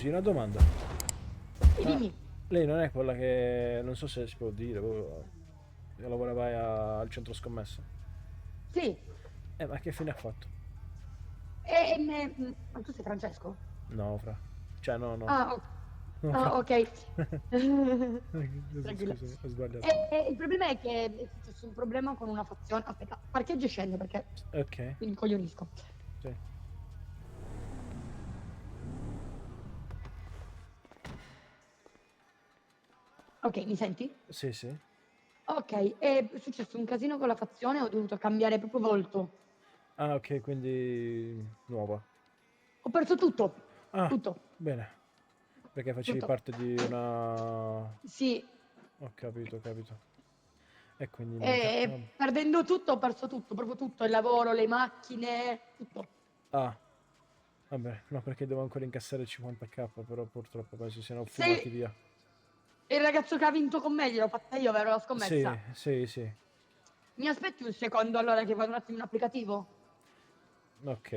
Scusi, una domanda. Sì, Ma dimmi. lei non è quella che non so se si può dire, che lavorava al centro scommesse? Sì. Ma che fine ha fatto? Ma tu sei Francesco? No, fra. Cioè, no, no. Ah, No, fra. ah, ok. Tranquilla. Scusami, ho sbagliato. Il problema è che è successo un problema con una fazione. Aspetta, parcheggio e scendo perché Ok, mi incoglionisco. sì. Ok, mi senti? Sì, sì. Ok, è successo un casino con la fazione, ho dovuto cambiare proprio volto. Ah, ok, quindi nuova. Ho perso tutto. Ah, Tutto. bene. Perché facevi Tutto. parte di una... Sì, Ho capito, ho capito. E quindi niente. e perdendo tutto ho perso tutto, proprio tutto, il lavoro, le macchine, tutto. Ah, vabbè, no, perché devo ancora incassare 50k, però purtroppo penso siano fumati Se via. il ragazzo che ha vinto con me gliel'ho fatta io, vero la Sì, scommessa? sì, sì. Mi aspetti un secondo allora che vado un attimo in applicativo? Ok.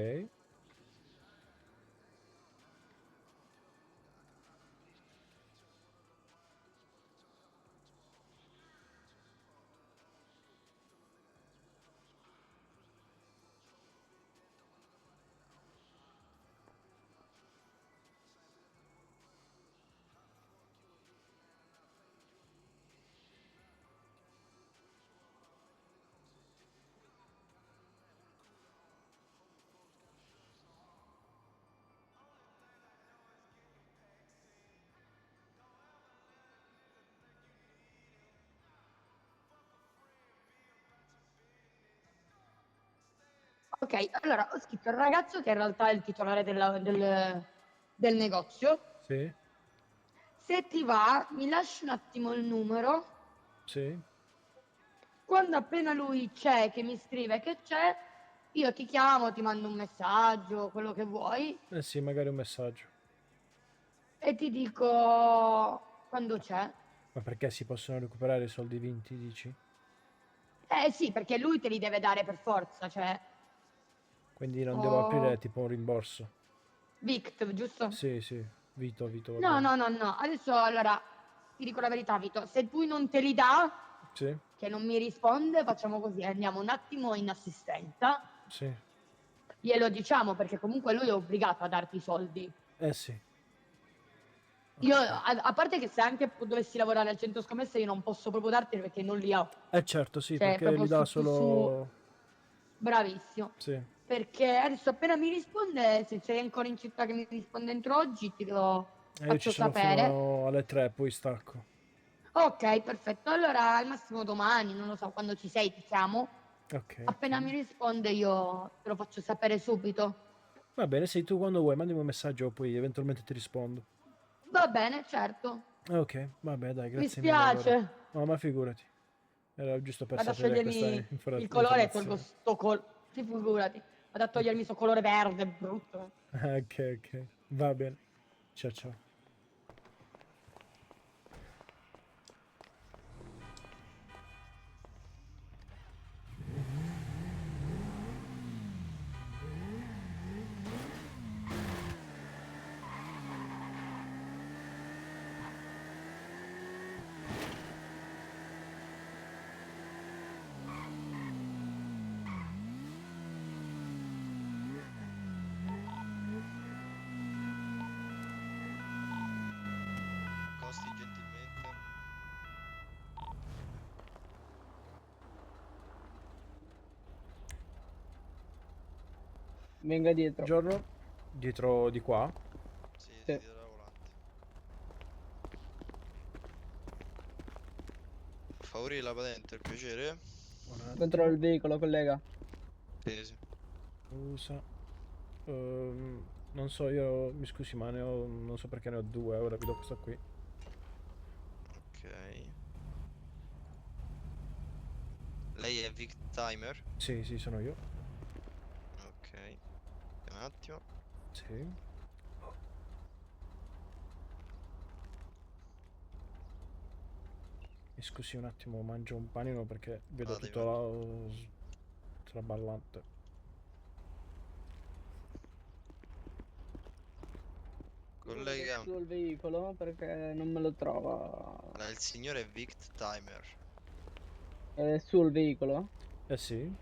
Ok, allora ho scritto il ragazzo che in realtà è il titolare del negozio. Sì, Se ti va, mi lasci un attimo il numero. sì. Quando appena lui c'è, che mi scrive che c'è, io ti chiamo, ti mando un messaggio, quello che vuoi, Eh sì, magari un messaggio. e ti dico quando c'è. Ma perché si possono recuperare i soldi vinti, dici? Eh sì, perché lui te li deve dare per forza, cioè... Quindi non devo aprire Oh, tipo un rimborso. Vict, giusto? Sì, sì. Vito, Vito, va No, bene. no, no, no. Adesso allora ti dico la verità, Vito. Se lui non te li dà, Sì, che non mi risponde, facciamo così, andiamo un attimo in assistenza. sì. Glielo diciamo perché comunque lui è obbligato a darti i soldi. Eh sì. Io, Ok. a parte che se anche dovessi lavorare al centro scommesse, io non posso proprio darteli perché non li ho. Eh certo, sì, Cioè, perché proprio li dà su, solo... bravissimo. Sì. Perché adesso appena mi risponde, se sei ancora in città che mi risponde entro oggi, ti lo E io ci faccio sono sapere. fino alle 3, poi stacco. Ok, perfetto. Allora, al massimo domani, non lo so, quando ci sei, ti chiamo. Ok, ok. Appena mi risponde, io te lo faccio sapere subito. Va bene, sì, tu quando vuoi, mandami un messaggio, poi eventualmente ti rispondo. Va bene, certo. Ok, vabbè, dai, Mi grazie mille allora. spiace. No, ma figurati. Era giusto per Vado a sapere questa sciogliermi il colore e tolgo informazione. sto colore. Sì, figurati. Vado a togliermi sto colore verde, brutto. Ok, ok. Va bene. Ciao, ciao. Costi gentilmente. Venga dietro. Buongiorno. Dietro di qua? Sì, sì, Sì. dietro la volante. Favori la patente, per piacere. Un Controlla attimo. il veicolo, collega. Sì, sì. Usa. Non so, io mi scusi, ma ne ho. Non so perché ne ho due. Ora vi do questo qui. Ok. Lei è Vic Timer? Sì, sì, sono io. Ok. Un attimo. Sì. Mi scusi un attimo, mangio un panino perché vedo Vada, tutto vada. traballante. Con collega. sul veicolo perché non me lo trova. Allora, il signore è Vict Timer. È sul veicolo? Eh sì.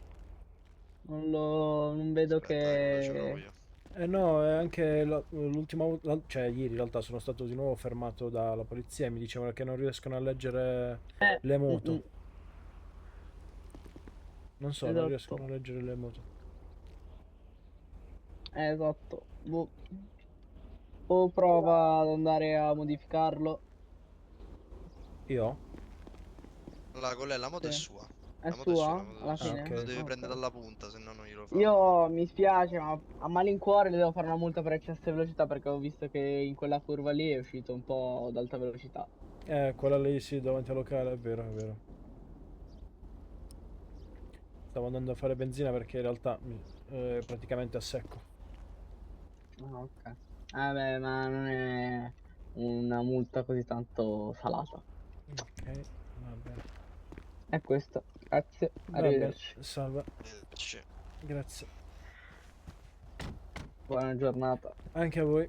Non vedo Aspetta, quello ce l'ho che... io. Eh no, è anche l'ultima volta, cioè ieri in realtà sono stato di nuovo fermato dalla polizia e mi dicevano che non riescono a leggere le mm, moto. mm, Non so, non esatto, riescono a leggere le moto. esatto. Boh. O prova ad andare a modificarlo. Io? Allora, quella la moto è Sì. sua. È La moto è sua, la sua moto alla è sua. Ah, fine? Lo ok. devi Ok. prendere dalla punta, se no non glielo fa. Io mi spiace, ma a malincuore le devo fare una multa per eccesso di velocità perché ho visto che in quella curva lì è uscito un po' ad alta velocità. Quella lì sì, davanti al locale, è vero, è vero. Stavo andando a fare benzina perché in realtà praticamente a secco. Ah, ok. Beh, ma non è una multa così tanto salata. Ok, va bene. È questo. Grazie. Va bene, Arrivederci. salve, C'è. grazie. Buona giornata. Anche a voi.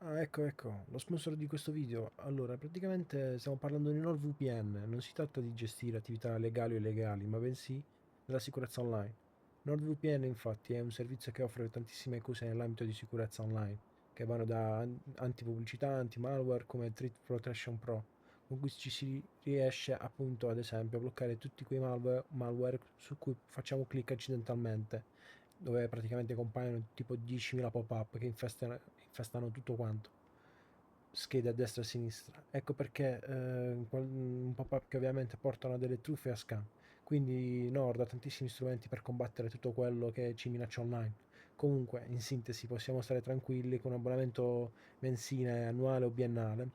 Ah, ecco, ecco, lo sponsor di questo video. Allora, praticamente stiamo parlando di NordVPN. Non si tratta di gestire attività legali o illegali, ma bensì della sicurezza online. NordVPN, infatti, è un servizio che offre tantissime cose nell'ambito di sicurezza online, che vanno da antipubblicità, anti-malware come Threat Protection Pro, con cui ci si riesce appunto, ad esempio, a bloccare tutti quei malware su cui facciamo clic accidentalmente, dove praticamente compaiono tipo 10.000 pop-up che infestano tutto quanto, schede a destra e a sinistra. Ecco perché un pop-up che ovviamente portano a delle truffe e a scam. Quindi Nord ha tantissimi strumenti per combattere tutto quello che ci minaccia online. Comunque, in sintesi, possiamo stare tranquilli con un abbonamento mensile, annuale o biennale,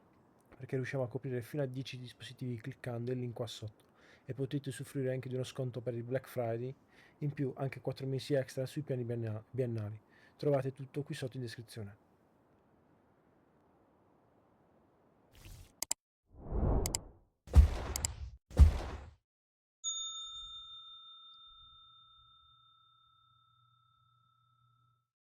perché riusciamo a coprire fino a 10 dispositivi cliccando il link qua sotto. E potete usufruire anche di uno sconto per il Black Friday, in più anche 4 mesi extra sui piani biennali. Trovate tutto qui sotto in descrizione.